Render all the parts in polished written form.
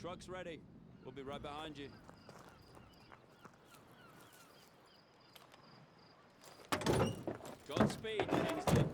Truck's ready. We'll be right behind you. Godspeed, Kingsley.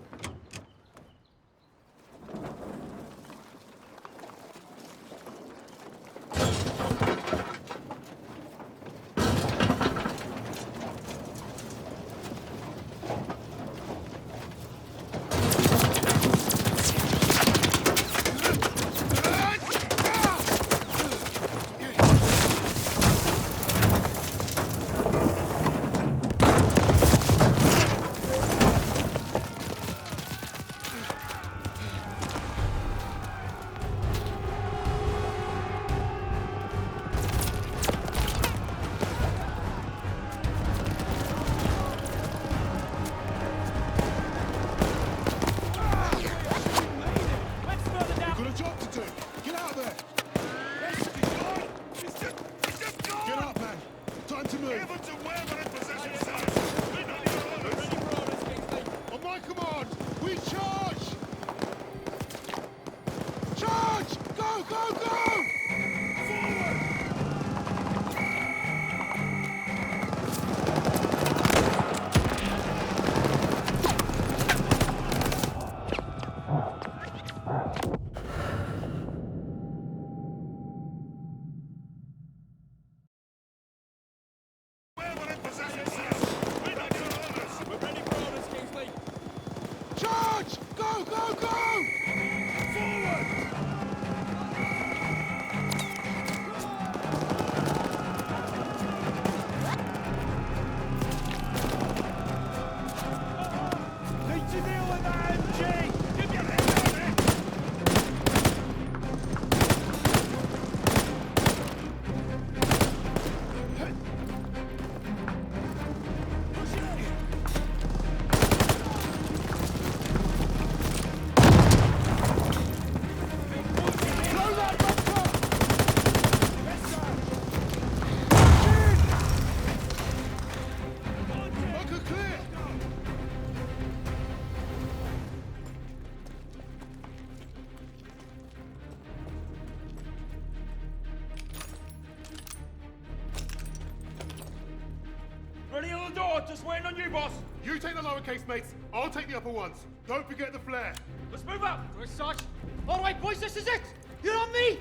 Ready on the door, just waiting on you, boss. You take the lowercase, mates. I'll take the upper ones. Don't forget the flare. Let's move up. Good, Sarge. All right, boys, this is it. You're on me.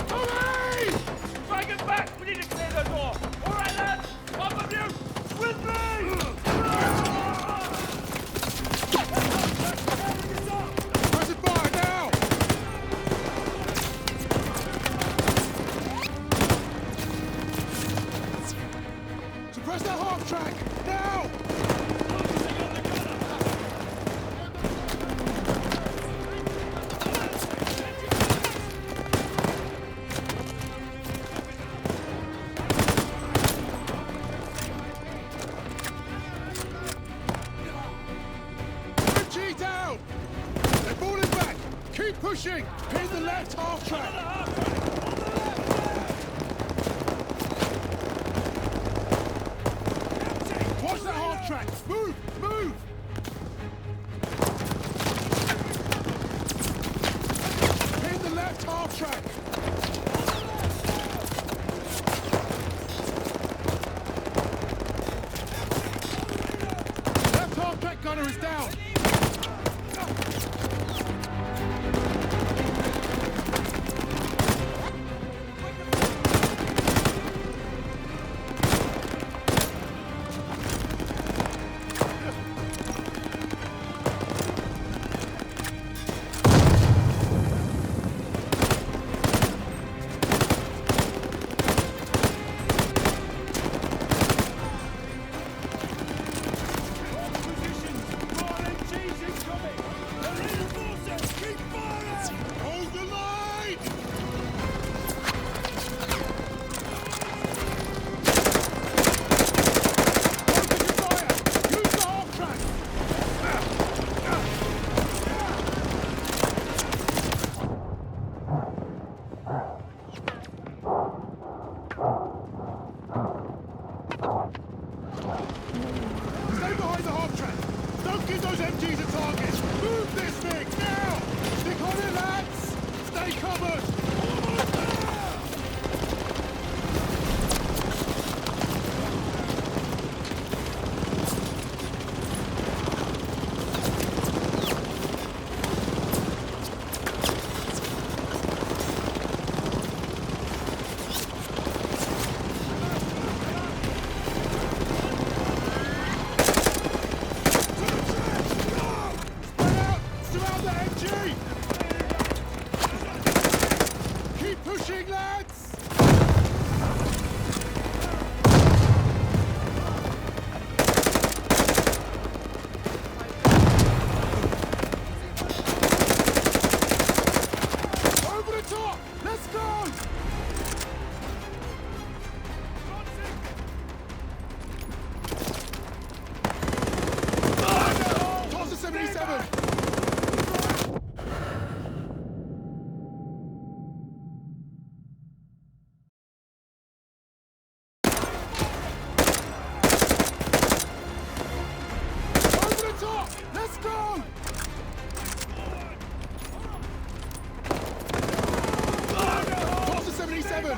Hurry! Try and get back. We need to clear the door. All right, lads. Up of you. With me. Press fire now! Suppress that half track! Now! Pushing, lads! Over the top! Let's go! Toss the 77! Let's go! Toss the 77!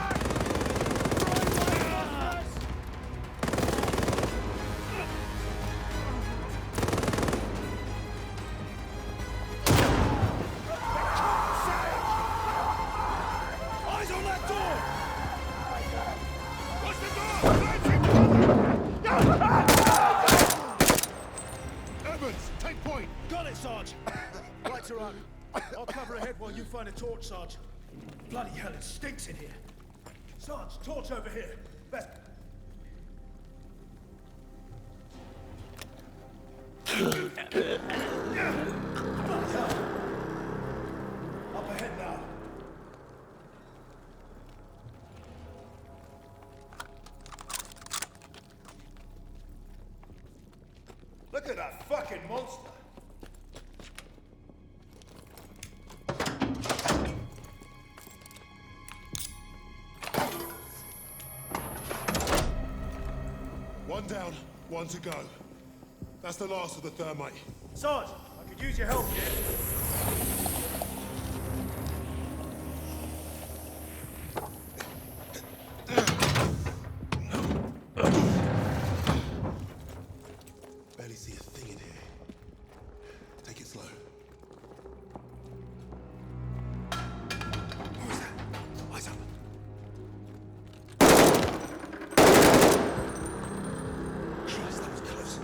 Eyes on that door! What's the door? Evans, take point! Got it, Sarge. Lights are on. I'll cover ahead while you find a torch, Sarge. Bloody hell, it stinks in here. Sarge, torch over here. Best. Bloody hell. Up ahead now. Look at that fucking monster. One down, one to go. That's the last of the thermite. Sarge, I could use your help here. Barely see a thing in here. Take it slow. What was that? Eyes up. Christ, that was close.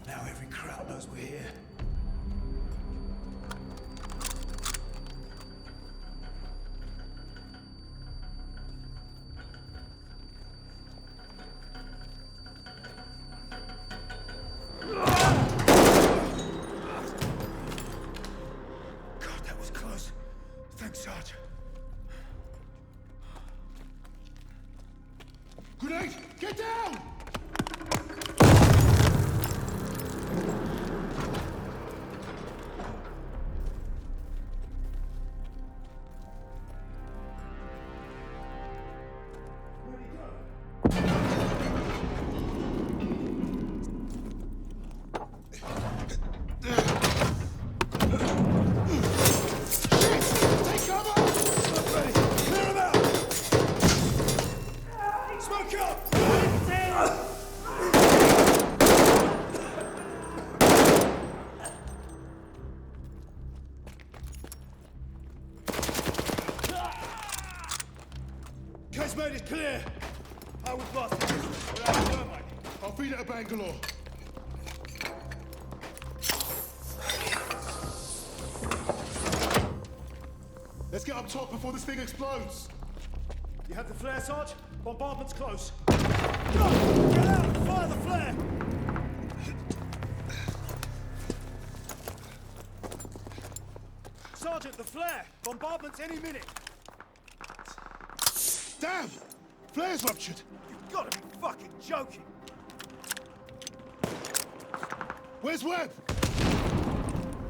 Now every crowd knows we're here. God, that was close. Thanks, Sarge. Grenade! Get down! Take cover! Ready. Clear him out! Smoke up! Casemate is clear. I will blast it. Without thermite. I'll feed it to Bangalore. Let's get up top before this thing explodes. You have the flare, Sarge? Bombardment's close. Go! Get out and fire the flare! Sergeant, the flare! Bombardment's any minute! Damn! Flare's ruptured. You've got to be fucking joking! Where's Webb?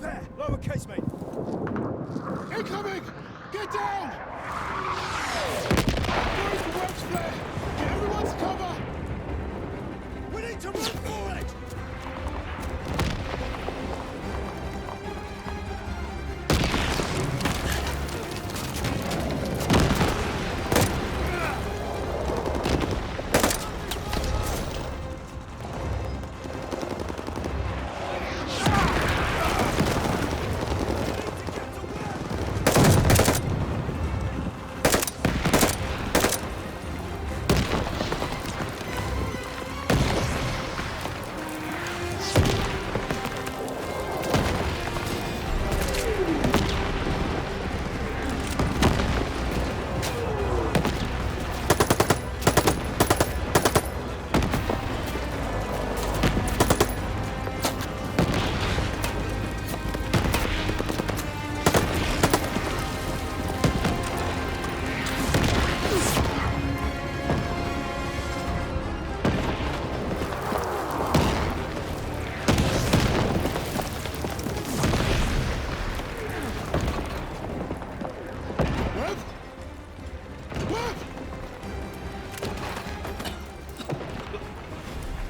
There! Lower casemate! Incoming! Get down! Where's the Webb's flare? Get everyone to cover! We need to run for it!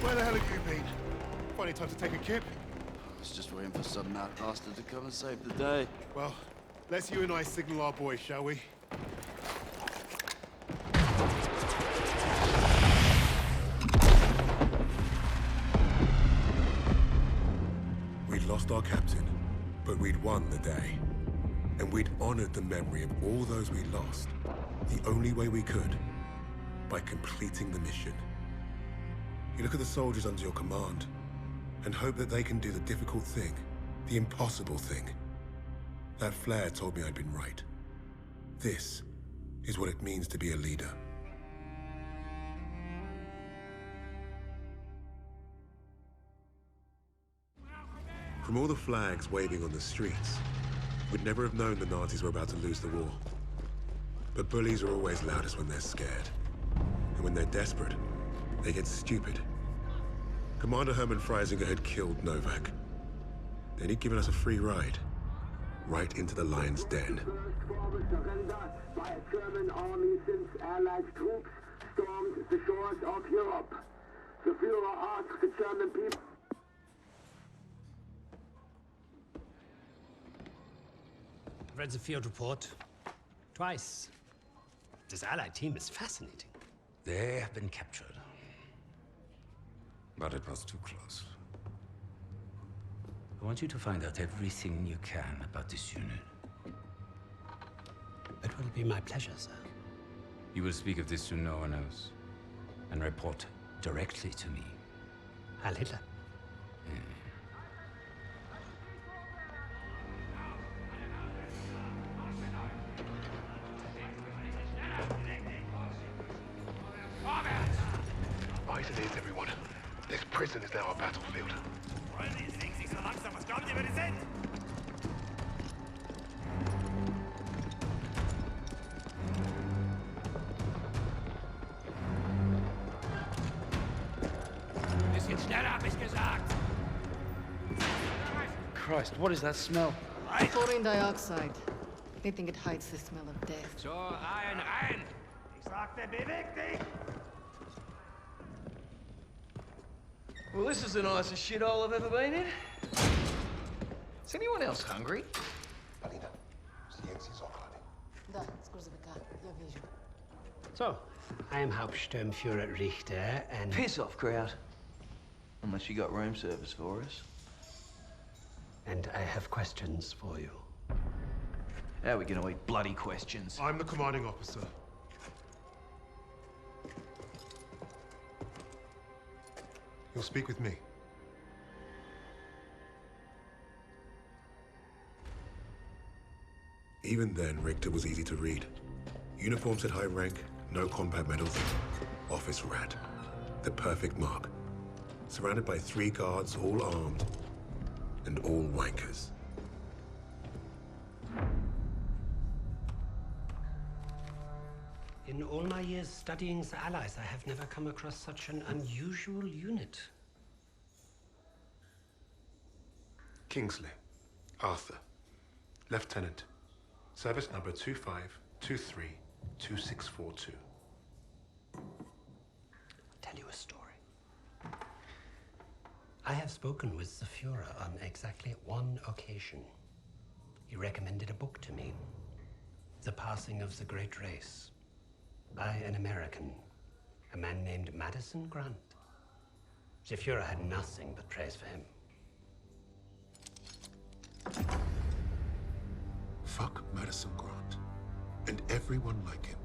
Where the hell have you been? Funny time to take a kip. I was just waiting for some mad bastard to come and save the day. Well, let's you and I signal our boys, shall we? We'd lost our captain, but we'd won the day. And we'd honored the memory of all those we lost, the only way we could, by completing the mission. You look at the soldiers under your command, and hope that they can do the difficult thing, the impossible thing. That flare told me I'd been right. This is what it means to be a leader. From all the flags waving on the streets, we'd never have known the Nazis were about to lose the war. But bullies are always loudest when they're scared. And when they're desperate, they get stupid. Commander Hermann Freisinger had killed Novak. Then he'd given us a free ride, right into the lion's den. Forward surrender by a German army since Allied troops stormed the shores of Europe. The Führer asked the German people. I've read the field report twice. This Allied team is fascinating. They have been captured. But it was too close. I want you to find out everything you can about this unit. It will be my pleasure, sir. You will speak of this to no one else. And report directly to me. Heil Hitler. Right it is, everyone. This prison is now a battlefield. Wollen die Ding sich so langsam? Was glauben Sie, wer die sind? Bisschen schneller, hab ich gesagt. Christ, what is that smell? Chlorine dioxide. They think it hides the smell of death. So, rein! Ich sagte, beweg dich! Well, this is the nicest shithole I've ever been in. Is anyone else hungry? Alina, zdjęcie z okna. Da, z gruzowika. Ja wierzę. So, I am Hauptsturmführer Richter, and... Piss off, crowd. Unless you got room service for us. And I have questions for you. How are we gonna eat bloody questions? I'm the commanding officer. You'll speak with me. Even then, Richter was easy to read. Uniform said high rank, no combat medals. Office rat. The perfect mark. Surrounded by 3 guards, all armed, and all wankers. In all my years studying the Allies, I have never come across such an unusual unit. Kingsley. Arthur. Lieutenant. Service number 25232642. Tell you a story. I have spoken with the Führer on exactly one occasion. He recommended a book to me. The Passing of the Great Race. By an American, a man named Madison Grant. The Führer had nothing but praise for him. Fuck Madison Grant. And everyone like him.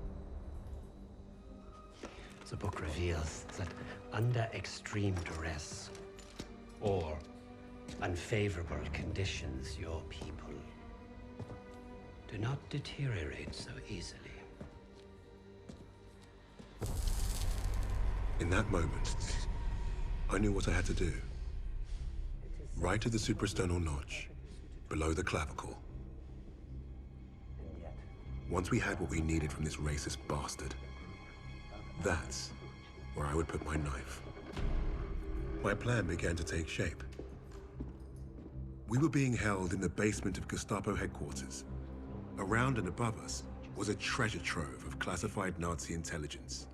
The book reveals that under extreme duress or unfavorable conditions, your people do not deteriorate so easily. In that moment, I knew what I had to do. Right to the suprasternal notch, below the clavicle. Once we had what we needed from this racist bastard, that's where I would put my knife. My plan began to take shape. We were being held in the basement of Gestapo headquarters. Around and above us was a treasure trove of classified Nazi intelligence.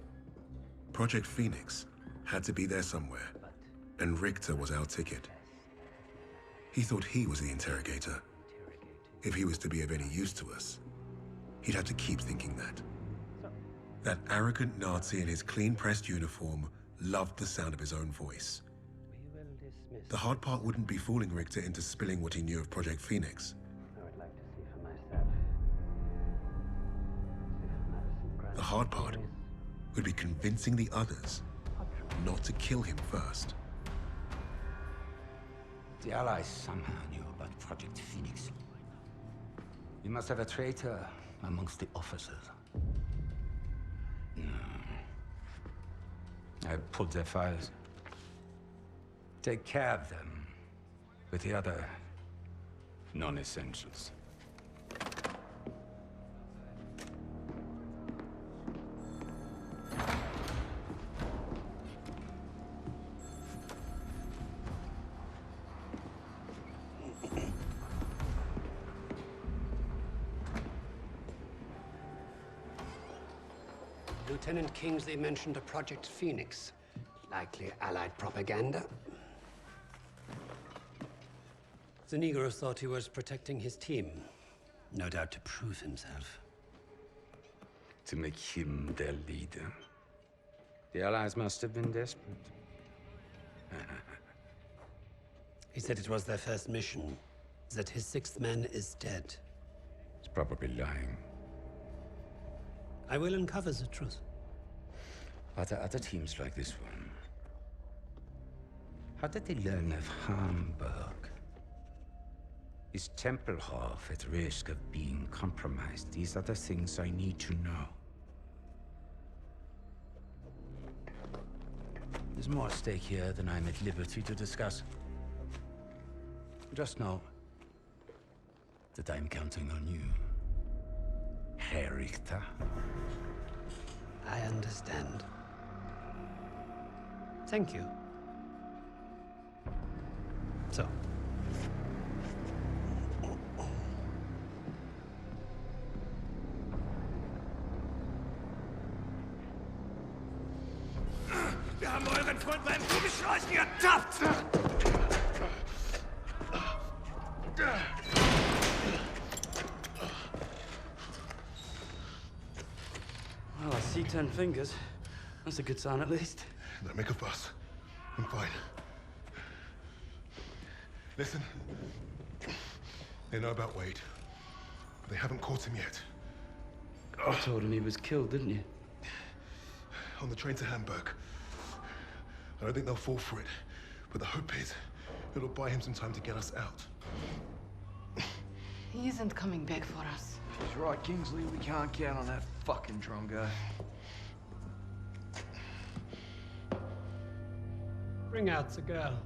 Project Phoenix had to be there somewhere, And Richter was our ticket. He thought he was the interrogator. If he was to be of any use to us, he'd have to keep thinking that. That arrogant Nazi in his clean-pressed uniform loved the sound of his own voice. The hard part wouldn't be fooling Richter into spilling what he knew of Project Phoenix. I would like to see for myself. The hard part would be convincing the others not to kill him first. The Allies somehow knew about Project Phoenix. You must have a traitor amongst the officers. No. I pulled their files. Take care of them with the other non-essentials. Lieutenant Kingsley mentioned a Project Phoenix. Likely Allied propaganda. The Negro thought he was protecting his team. No doubt to prove himself. To make him their leader. The Allies must have been desperate. He said it was their first mission. That his sixth man is dead. He's probably lying. I will uncover the truth. Are there other teams like this one? How did they learn of Hamburg? Is Tempelhof at risk of being compromised? These are the things I need to know. There's more at stake here than I'm at liberty to discuss. Just know that I'm counting on you, Herr Richter. I understand. Thank you. So. Wir haben euren Freund beim Kugelschleichen ertappt! Well, I see 10 fingers. That's a good sign, at least. Don't make a fuss. I'm fine. Listen. They know about Wade, but they haven't caught him yet. You told him he was killed, didn't you? On the train to Hamburg. I don't think they'll fall for it, but the hope is it'll buy him some time to get us out. He isn't coming back for us. He's right, Kingsley. We can't count on that fucking drum guy. Bring out the girl.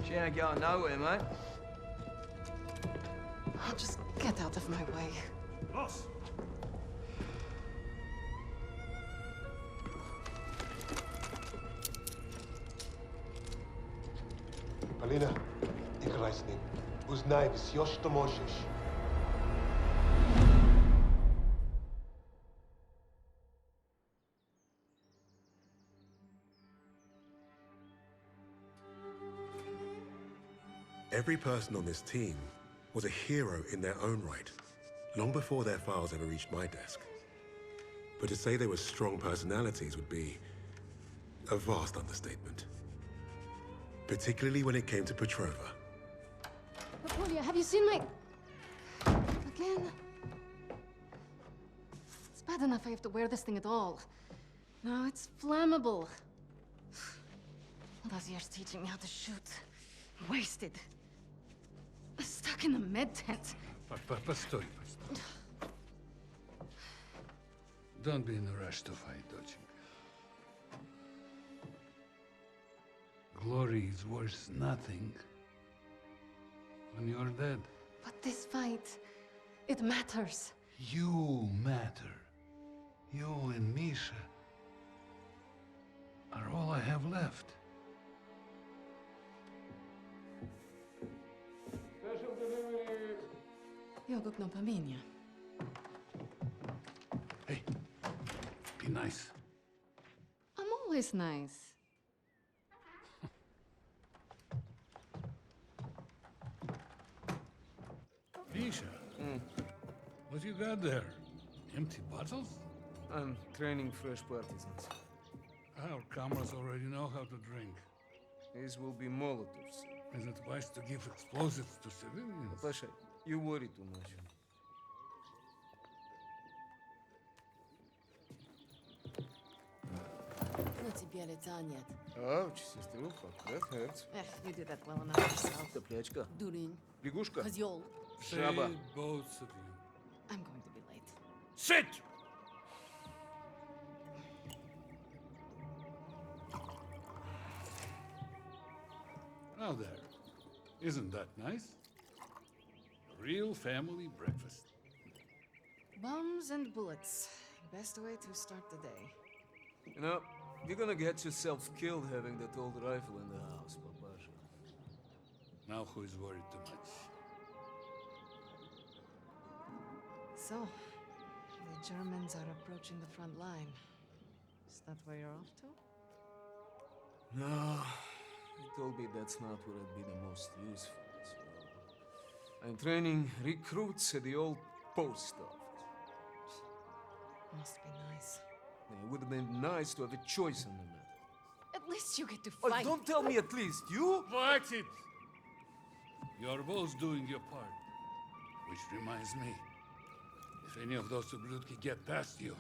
She ain't going nowhere, mate. Oh, just get out of my way. Boss! Alina, ik reis niet. Uznaj, bis još što možeš. Every person on this team was a hero in their own right, long before their files ever reached my desk. But to say they were strong personalities would be a vast understatement. Particularly when it came to Petrova. Napoleon, have you seen my... Again? It's bad enough I have to wear this thing at all. Now it's flammable. All those years teaching me how to shoot. Wasted. Stuck in a med tent. Постой. Don't be in a rush to fight, доченька. Glory is worth nothing when you're dead. But this fight, it matters. You matter. You and Misha are all I have left. Jogok no pamięć. Hey, be nice. always nice. Misha, what you got there? Empty bottles? I'm training fresh partisans. Our comrades already know how to drink. These will be Molotovs. Is it wise to give explosives to civilians? Pasha, you worry too much. Ну тебе лица нет. Ouch, сестрюха, that hurts. Эх, you do that well enough yourself. Топлячка. Дурень. Лягушка. Козёл. Жаба. Say both of you. I'm going to be late. Sit! Now there. Isn't that nice? A real family breakfast. Bombs and bullets. Best way to start the day. You know, you're gonna get yourself killed having that old rifle in the house, Papasha. Now who is worried too much? So, the Germans are approaching the front line. Is that where you're off to? No, he told me that's not where I'd be the most useful, so... I'm training recruits at the old post office. Must be nice. It would have been nice to have a choice in the matter. At least you get to Oh, fight. don't tell me at least, you? Fight it! You're both doing your part. Which reminds me, if any of those Ублюдки get past you,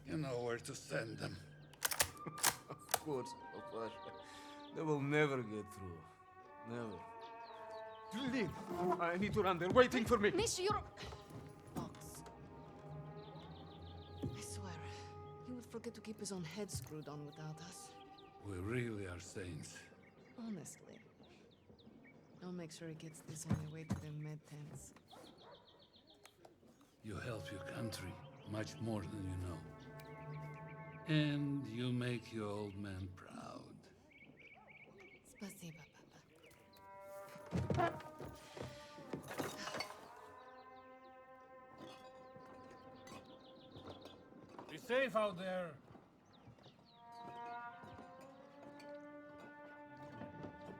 you know where to send them. Of course, Papasha. They will never get through. Never. Leave! I need to run. They're waiting for me. Misha, you're... Box. I swear, he would forget to keep his own head screwed on without us. We really are saints. Honestly. I'll make sure he gets this on the way to the med tents. You help your country much more than you know. And you make your old man proud. Спасибо, Papa. Be safe out there.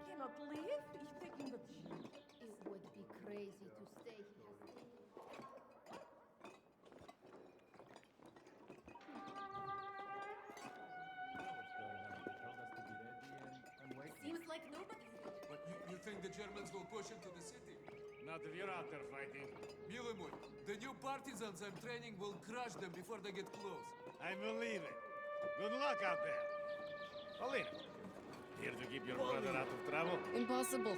Cannot leave. Ich taking the jeep. It would be crazy to stay here. Seems like nobody's ready. But you think the Germans will push into the city? Not if you're out there fighting. Mилый мой, the new partisans I'm training will crush them before they get close. I believe it. Good luck out there. Paulina, here to keep your brother out of trouble? Impossible.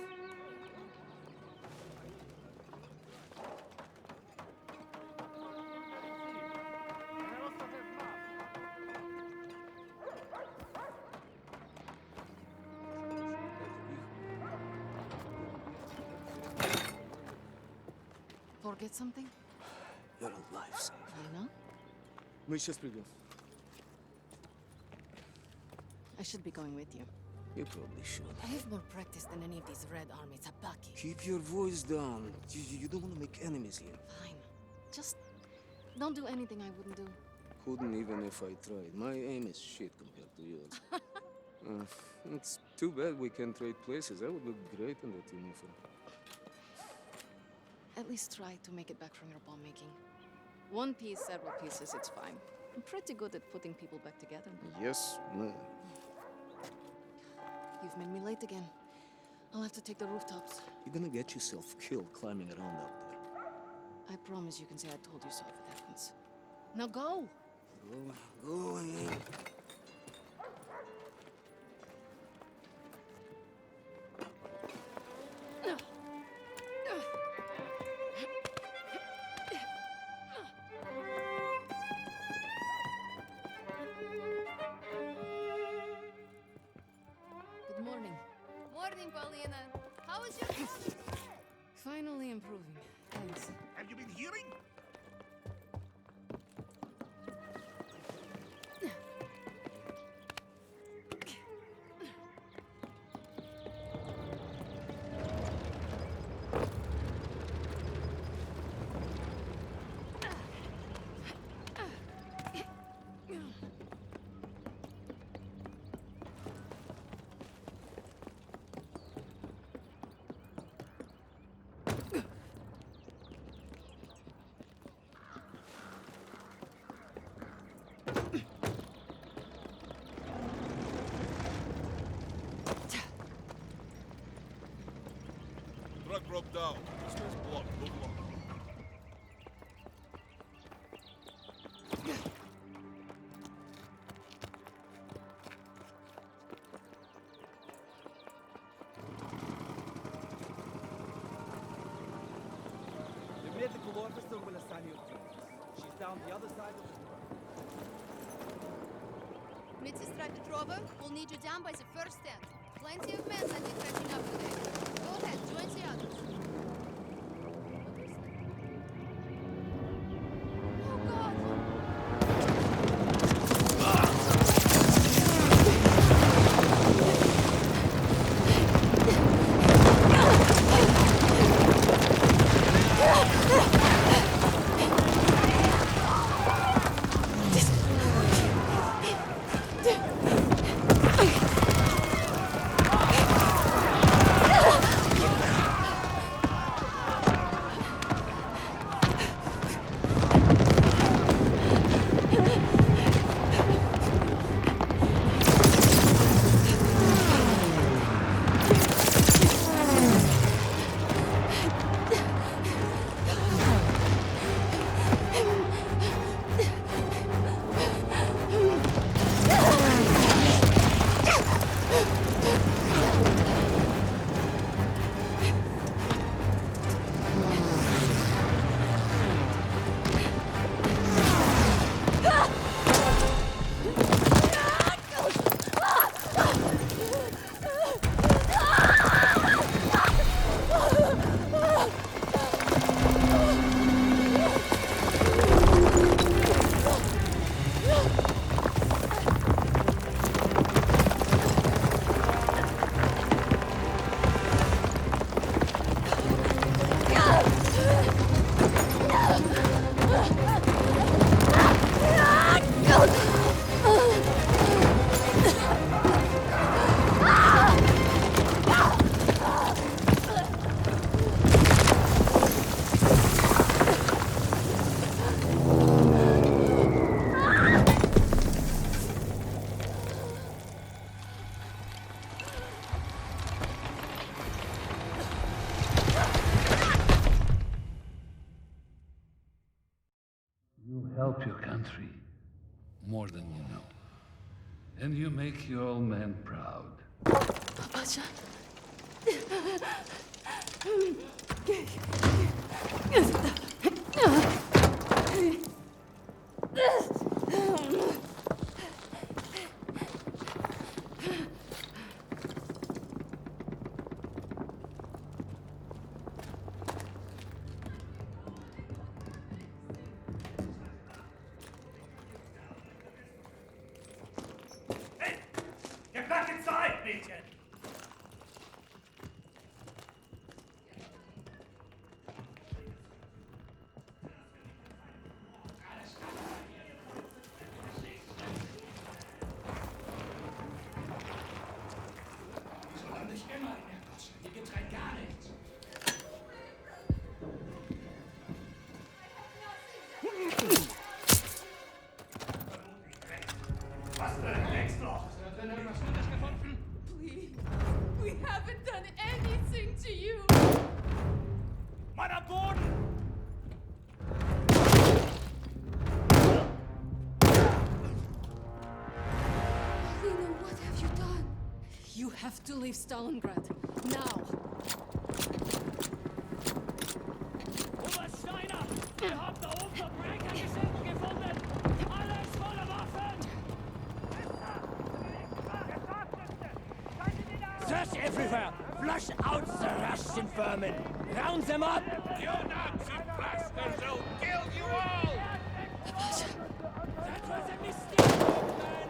Forget something? You're a lifesaver. You know? Мы сейчас придем. I should be going with you. You probably should. I have more practice than any of these Red Army Tabaki. Keep your voice down. You don't want to make enemies here. Fine. Just don't do anything I wouldn't do. Couldn't even if I tried. My aim is shit compared to yours. It's too bad we can't trade places. I would look great in that uniform. At least try to make it back from your bomb making. One piece, several pieces, it's fine. I'm pretty good at putting people back together. Yes, ma'am. You've made me late again. I'll have to take the rooftops. You're gonna get yourself killed climbing around up there. I promise you can say I told you so if it happens. Now go! Go ahead. Good morning. Morning, Paulina. How was your... Finally improving. Thanks. Have you been hearing? down. This is blood. Good luck. The medical officer will assign you to. She's down the other side of the door. Medsestra Petrova, we'll need you down by the first stand. Plenty of men that are catching up today. Go ahead, join the others. Oh, God! You help your country more than you know. And you make your old man proud. Papacan. Get back inside, Mädchen! Please. We haven't done anything to you. Mann am Boden! Lena, what have you done? You have to leave Stalingrad. Now. Obersteiner! Ihr habt da oben Verbrechergeschenke gefunden! Alles voller Waffen! Search everywhere! Flush out the Russian vermin! Round them up! You Nazi bastards will kill you all! That was a mistake, man!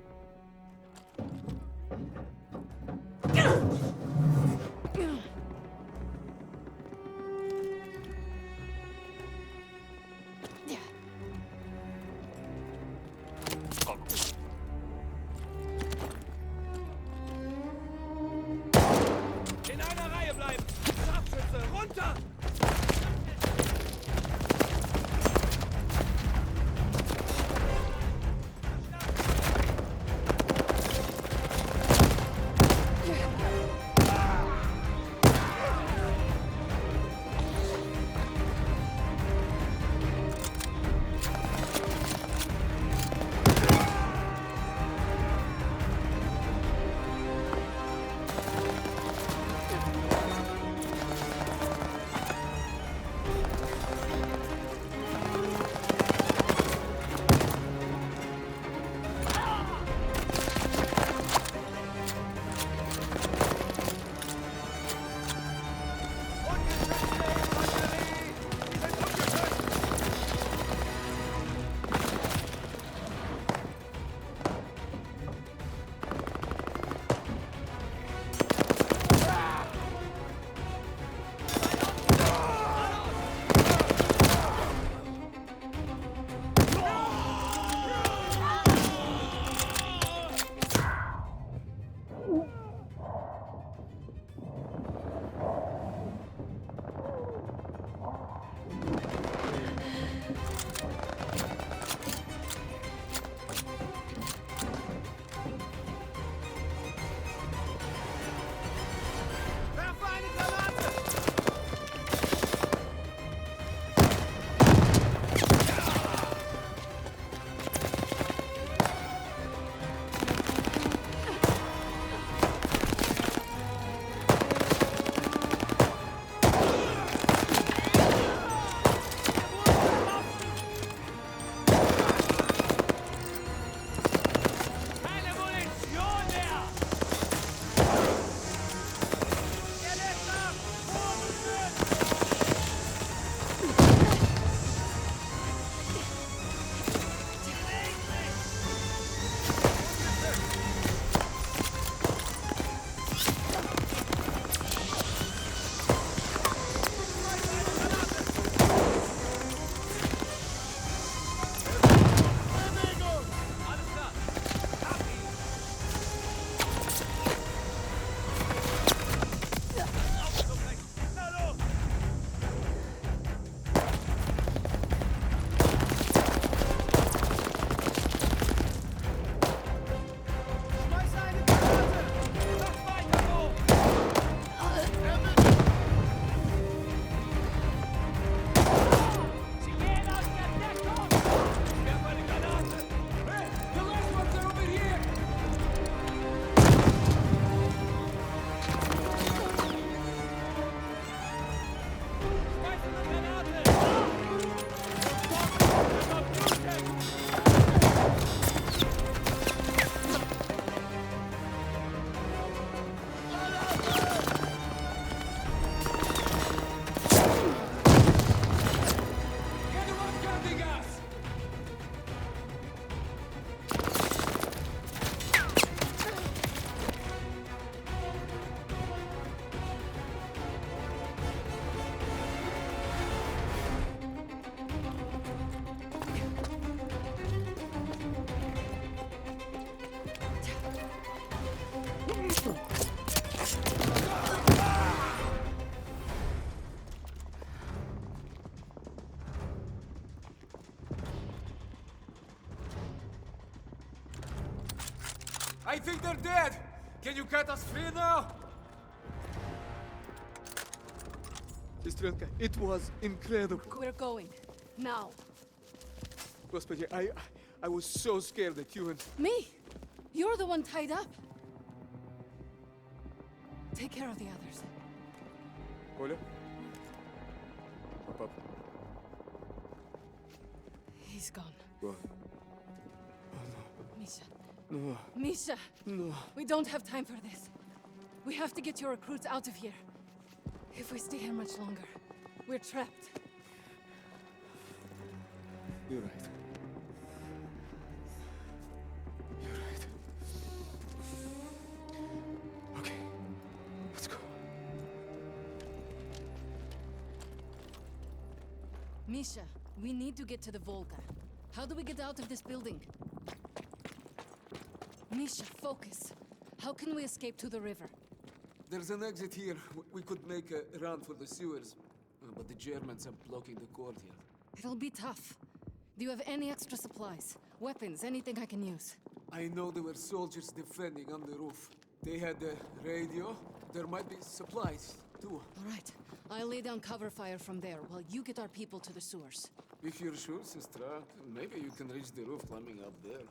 I think they're dead! Can you cut us free now? Сестренка, it was incredible. We're going. Now. Господи, I was so scared that you and... Me? You're the one tied up. Take care of the others. Оля? Пап. He's gone. Gone. Misha. No. Misha! No. We don't have time for this. We have to get your recruits out of here. If we stay here much longer, we're trapped. You're right. You're right. Okay. Let's go. Misha, we need to get to the Volga. How do we get out of this building? Misha, focus. How can we escape to the river? There's an exit here. We could make a run for the sewers. But the Germans are blocking the courtyard. It'll be tough. Do you have any extra supplies? Weapons, anything I can use? I know there were soldiers defending on the roof. They had a radio. There might be supplies, too. All right. I'll lay down cover fire from there while you get our people to the sewers. If you're sure, Sistra, maybe you can reach the roof climbing up there.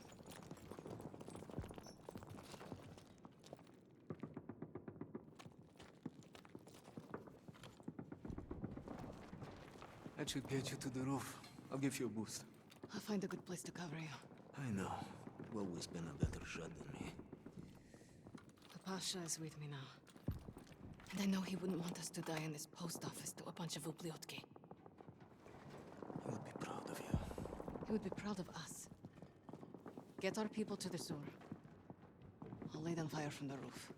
That should get you to the roof. I'll give you a boost. I'll find a good place to cover you. I know. You've always been a better shot than me. The Pasha is with me now. And I know he wouldn't want us to die in this post office to a bunch of ubliotki. He would be proud of you. He would be proud of us. Get our people to the sewer. I'll lay down fire from the roof.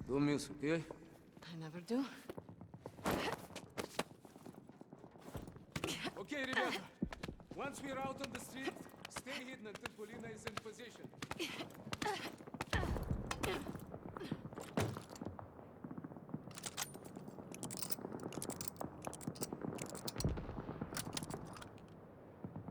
Don't miss, okay? I never do. Okay, ребята. Once we're out on the street, stay hidden until Polina is in position.